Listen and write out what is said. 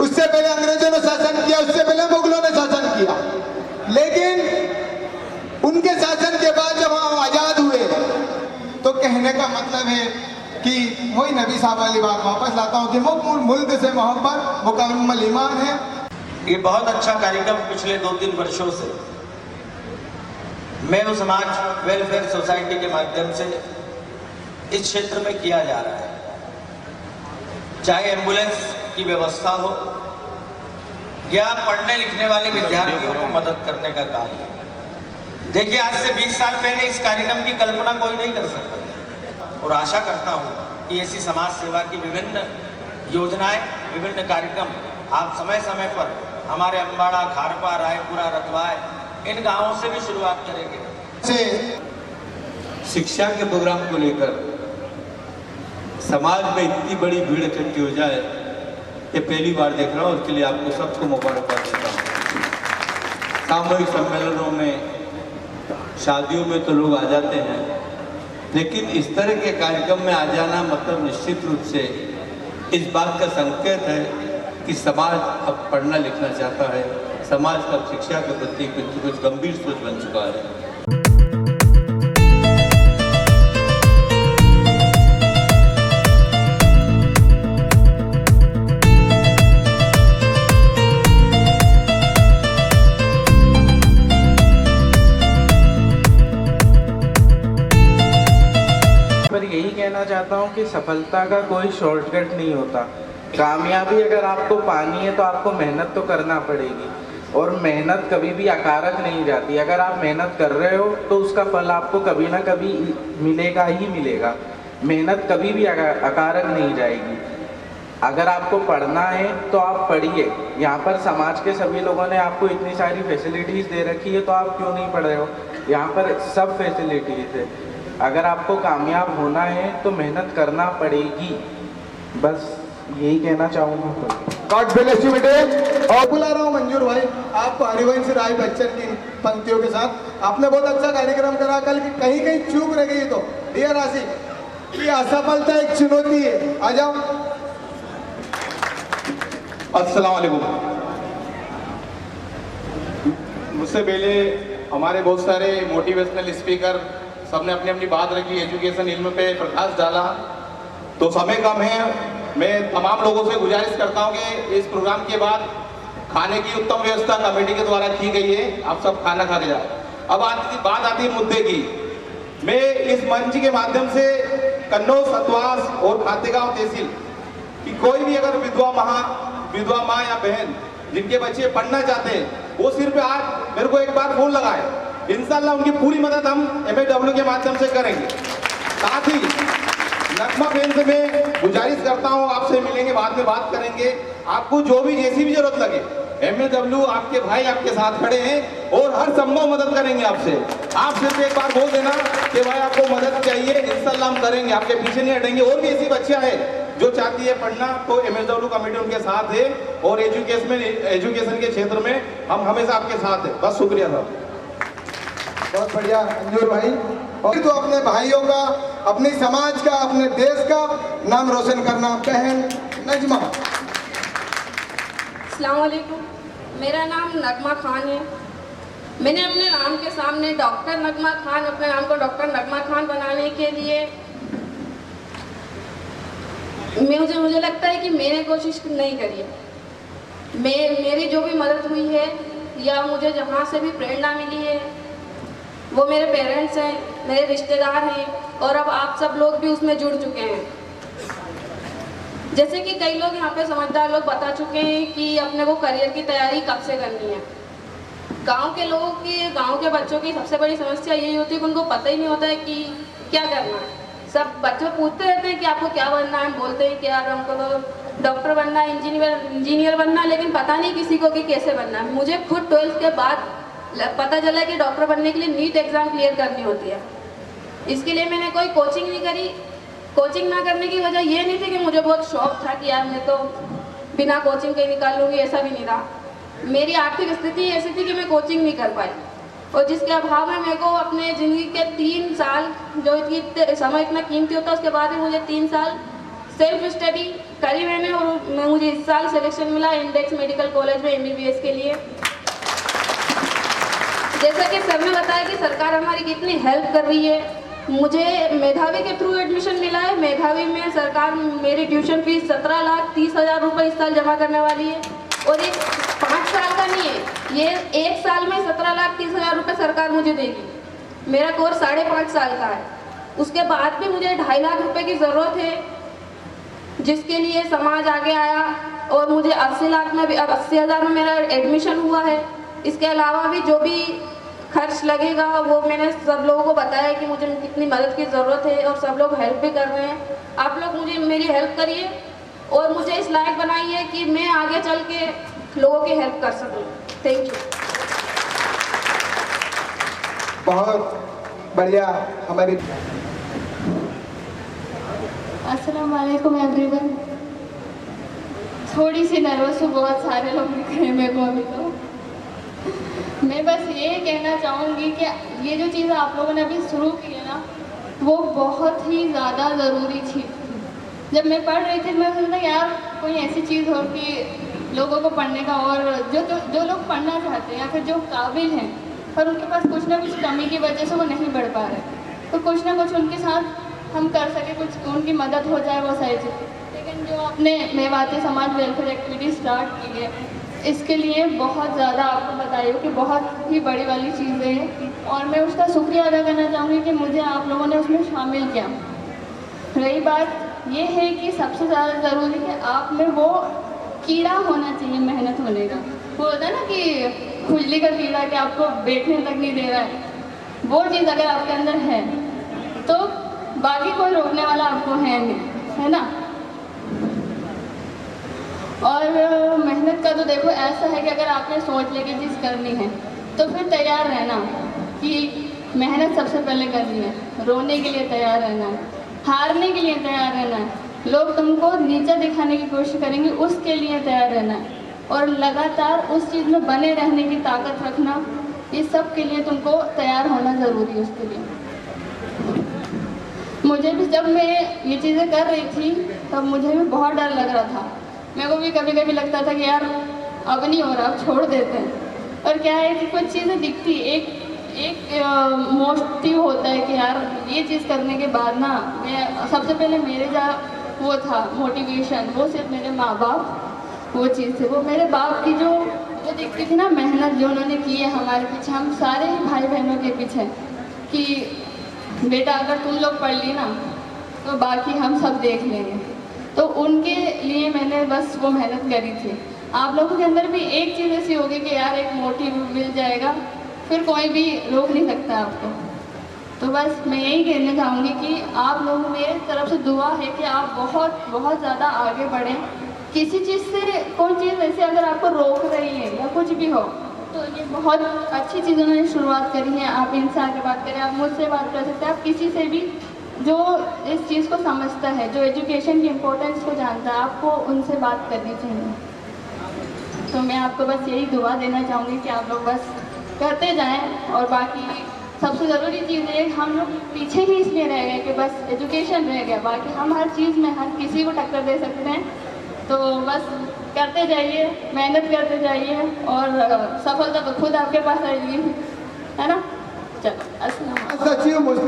उससे पहले अंग्रेजों ने शासन किया, उससे पहले मुगलों ने शासन किया, लेकिन उनके शासन के बाद जब हम आजाद हुए तो कहने का मतलब है कि वही नबी साहब वाली बात वापस लाता हूँ कि मुल्क से मोहब्बत मुकम्मल ईमान है। ये बहुत अच्छा कार्यक्रम पिछले 2-3 वर्षों से मेरू समाज वेलफेयर सोसाइटी के माध्यम से इस क्षेत्र में किया जा रहा है। चाहे एम्बुलेंस की व्यवस्था हो या पढ़ने लिखने वाले विद्यार्थियों को मदद करने का कार्य। देखिए, आज से 20 साल पहले इस कार्यक्रम की कल्पना कोई नहीं कर सकता और आशा करता हूं कि ऐसी समाज सेवा की विभिन्न योजनाएं, विभिन्न कार्यक्रम आप समय समय पर हमारे अम्बाड़ा, खारपा, रायपुरा, रतवाय इन गांवों से भी शुरुआत करेंगे। शिक्षा के प्रोग्राम को लेकर समाज में इतनी बड़ी भीड़ इकट्ठी हो जाए ये पहली बार देख रहा हूँ। उसके लिए आपको सबको मुबारकबाद देता हूँ। सामूहिक सम्मेलनों में, शादियों में तो लोग आ जाते हैं, लेकिन इस तरह के कार्यक्रम में आ जाना मतलब निश्चित रूप से इस बात का संकेत है कि समाज अब पढ़ना लिखना चाहता है, समाज का शिक्षा के प्रति कुछ गंभीर सोच बन चुका है। यही कहना चाहता हूँ कि सफलता का कोई शॉर्टकट नहीं होता। कामयाबी अगर आपको पानी है तो आपको मेहनत तो करना पड़ेगी और मेहनत कभी भी अकारक नहीं जाती। अगर आप मेहनत कर रहे हो तो उसका फल आपको कभी ना कभी मिलेगा ही मिलेगा। मेहनत कभी भी अकारक नहीं जाएगी। अगर आपको पढ़ना है तो आप पढ़िए। यहाँ पर समाज के सभी लोगों ने आपको इतनी सारी फैसिलिटीज़ दे रखी है तो आप क्यों नहीं पढ़ रहे हो? यहाँ पर सब फैसिलिटीज़ है। अगर आपको कामयाब होना है तो मेहनत करना पड़ेगी। बस यही कहना चाहूँगा। गॉड ब्लेस यू बेटे। और बुला रहा हूँ मंजूर भाई आपको हरिवंश राय बच्चन की पंक्तियों के साथ। आपने बहुत अच्छा कार्यक्रम करा कल, कहीं कहीं चूक रह गई तो डियर आसिफ, ये असफलता एक चुनौती है। आ जाओ। अस्सलाम वालेकुम। मुझसे पहले हमारे बहुत सारे मोटिवेशनल स्पीकर सबने अपनी अपनी बात रखी, एजुकेशन इल्म पे प्रकाश डाला, तो समय कम है। मैं तमाम लोगों से गुजारिश करता हूं कि इस प्रोग्राम के बाद खाने की उत्तम व्यवस्था कमेटी के द्वारा की गई है, आप सब खाना खा के जाए। अब बात आती है मुद्दे की। मैं इस मंच के माध्यम से कन्नौज, सतवास और खातेगांव तहसील की कोई भी अगर विधवा माँ या बहन जिनके बच्चे पढ़ना चाहते हैं वो सिर्फ आज मेरे को एक बार फोन लगाए, इंशाल्लाह उनकी पूरी मदद हम MAW के माध्यम से करेंगे। साथ ही नगमा बहन से मैं गुजारिश करता हूँ, आपसे मिलेंगे, बाद में बात करेंगे। आपको जो भी जैसी भी जरूरत लगे MAW आपके भाई आपके साथ खड़े हैं और हर संभव मदद करेंगे आपसे। आप सिर्फ एक बार बोल देना कि भाई आपको मदद चाहिए, इंशाल्लाह हम करेंगे, आपके पीछे नहीं हटेंगे। और भी ऐसी बच्चियां हैं जो चाहती है पढ़ना तो MAW कमेटी उनके साथ है और एजुकेशन के क्षेत्र में हम हमेशा आपके साथ हैं। बस शुक्रिया साहब। बहुत बढ़िया मंजूर भाई। और तो अपने भाइयों का, अपने समाज का, अपने देश का नाम रोशन करना। बहन नजमा। अस्सलाम वालेकुम। मेरा नाम नगमा खान है। मैंने अपने नाम के सामने डॉक्टर नगमा खान, अपने नाम को डॉक्टर नगमा खान बनाने के लिए मुझे लगता है कि मैंने कोशिश नहीं करी है। मेरी जो भी मदद हुई है या मुझे जहाँ से भी प्रेरणा मिली है वो मेरे पेरेंट्स हैं, मेरे रिश्तेदार हैं और अब आप सब लोग भी उसमें जुड़ चुके हैं। जैसे कि कई लोग यहाँ पे समझदार लोग बता चुके हैं कि अपने को करियर की तैयारी कब से करनी है। गांव के लोगों की, गांव के बच्चों की सबसे बड़ी समस्या यही होती है कि उनको पता ही नहीं होता है कि क्या करना है। सब बच्चे पूछते रहते हैं कि आपको क्या बनना है, हम बोलते हैं कि यार हमको तो डॉक्टर बनना है, इंजीनियर बनना है, लेकिन पता नहीं किसी को कि कैसे बनना है। मुझे खुद 12th के बाद पता चला कि डॉक्टर बनने के लिए नीट एग्ज़ाम क्लियर करनी होती है। इसके लिए मैंने कोई कोचिंग नहीं करी। कोचिंग ना करने की वजह ये नहीं थी कि मुझे बहुत शौक था कि यार मैं तो बिना कोचिंग के निकाल लूँगी, ऐसा भी नहीं रहा। मेरी आर्थिक स्थिति ऐसी थी कि मैं कोचिंग नहीं कर पाई और जिसके अभाव में मेरे को अपने ज़िंदगी के 3 साल, जो समय इतना कीमती होता है, उसके बाद में मुझे 3 साल सेल्फ स्टडी करी मैंने, और मुझे इस साल सिलेक्शन मिला इंडेक्स मेडिकल कॉलेज में MBBS के लिए। जैसा कि सबने बताया कि सरकार हमारी कितनी हेल्प कर रही है। मुझे मेधावी के थ्रू एडमिशन मिला है। मेधावी में सरकार मेरी ट्यूशन फीस 17,30,000 रुपये इस साल जमा करने वाली है, और ये 5 साल का नहीं है, ये 1 साल में 17,30,000 रुपये सरकार मुझे देगी। मेरा कोर्स 5.5 साल का है। उसके बाद भी मुझे 2.5 लाख रुपए की ज़रूरत है, जिसके लिए समाज आगे आया, और मुझे 80 लाख में भी, अब 80,000 में मेरा एडमिशन हुआ है। इसके अलावा भी जो भी खर्च लगेगा वो मैंने सब लोगों को बताया कि मुझे कितनी मदद की ज़रूरत है, और सब लोग हेल्प भी कर रहे हैं। आप लोग मुझे मेरी हेल्प करिए और मुझे इस लायक बनाइए कि मैं आगे चल के लोगों की हेल्प कर सकूं। Thank you. बहुत बढ़िया। हमारी अस्सलाम वालेकुम एवरीवन। थोड़ी सी नर्वस हूँ, बहुत सारे लोग दिख रहे हैं मेरे को अभी। तो मैं बस ये कहना चाहूँगी कि ये जो चीज़ आप लोगों ने अभी शुरू की है ना, वो बहुत ही ज़्यादा ज़रूरी थी। जब मैं पढ़ रही थी मैं सोचता यार कोई ऐसी चीज़ हो कि लोगों को पढ़ने का, और जो लोग पढ़ना चाहते हैं या फिर जो काबिल हैं पर उनके पास कुछ ना कुछ कमी की वजह से वो नहीं पढ़ पा रहे, तो कुछ ना कुछ उनके साथ हम कर सके, कुछ उनकी मदद हो जाए, वो सारी चीज़। लेकिन जो आपने मेवाती समाज वेलफेयर एक्टिविटी स्टार्ट की है, इसके लिए बहुत ज़्यादा आपको बताइए कि बहुत ही बड़ी वाली चीज़ें हैं, और मैं उसका शुक्रिया अदा करना चाहूँगी कि मुझे आप लोगों ने उसमें शामिल किया। रही बात ये है कि सबसे ज़्यादा ज़रूरी है आप में वो कीड़ा होना चाहिए, मेहनत होने का। वो होता है ना कि खुजली का कीड़ा कि आपको बैठने तक नहीं दे रहा है, वो चीज़ अगर आपके अंदर है तो बाकी कोई रोकने वाला आपको है नहीं, है ना। और मेहनत का तो देखो ऐसा है कि अगर आपने सोच लेके चीज़ करनी है तो फिर तैयार रहना कि मेहनत सबसे पहले करनी है, रोने के लिए तैयार रहना है, हारने के लिए तैयार रहना है, लोग तुमको नीचा दिखाने की कोशिश करेंगे उसके लिए तैयार रहना है, और लगातार उस चीज़ में बने रहने की ताकत रखना, ये सब के लिए तुमको तैयार होना ज़रूरी है। उसके लिए मुझे भी जब मैं ये चीज़ें कर रही थी तब मुझे भी बहुत डर लग रहा था। मेरे को भी कभी कभी लगता था कि यार अब नहीं हो रहा, अब छोड़ देते हैं। और क्या है कि कुछ चीज़ें दिखती, एक मोटिव होता है कि यार ये चीज़ करने के बाद ना, मैं सबसे पहले मेरे वो था मोटिवेशन, वो सिर्फ मेरे माँ बाप वो चीज़ थी, वो मेरे बाप की जो दिखती थी ना मेहनत जो उन्होंने की है हमारे पीछे, हम सारे ही भाई बहनों के पीछे, कि बेटा अगर तुम लोग पढ़ ली ना तो बाकी हम सब देख लेंगे। तो उनके लिए मैंने बस वो मेहनत करी थी। आप लोगों के अंदर भी एक चीज़ ऐसी होगी कि यार एक मोटिव मिल जाएगा, फिर कोई भी रोक नहीं सकता आपको। तो बस मैं यही कहना चाहूँगी कि आप लोग मेरे तरफ से दुआ है कि आप बहुत बहुत ज़्यादा आगे बढ़ें। किसी चीज़ से कोई चीज़ ऐसे अगर आपको रोक रही है या कुछ भी हो, तो ये बहुत अच्छी चीज़ उन्होंने शुरुआत करी है। आप इनसे आगे बात करें, आप मुझसे बात कर सकते हैं, आप किसी से भी जो इस चीज़ को समझता है, जो एजुकेशन की इम्पोर्टेंस को जानता है, आपको उनसे बात करनी चाहिए। तो मैं आपको बस यही दुआ देना चाहूँगी कि आप लोग बस करते जाएं, और बाकी सबसे ज़रूरी चीज़ है हम लोग पीछे ही इसलिए रह गए कि बस एजुकेशन रह गया, बाकी हम हर चीज़ में हर किसी को टक्कर दे सकते हैं। तो बस करते जाइए, मेहनत करते जाइए, और सफलता तो खुद आपके पास आएगी, है ना। चलो अस्सलाम। सचिव मुस्लिम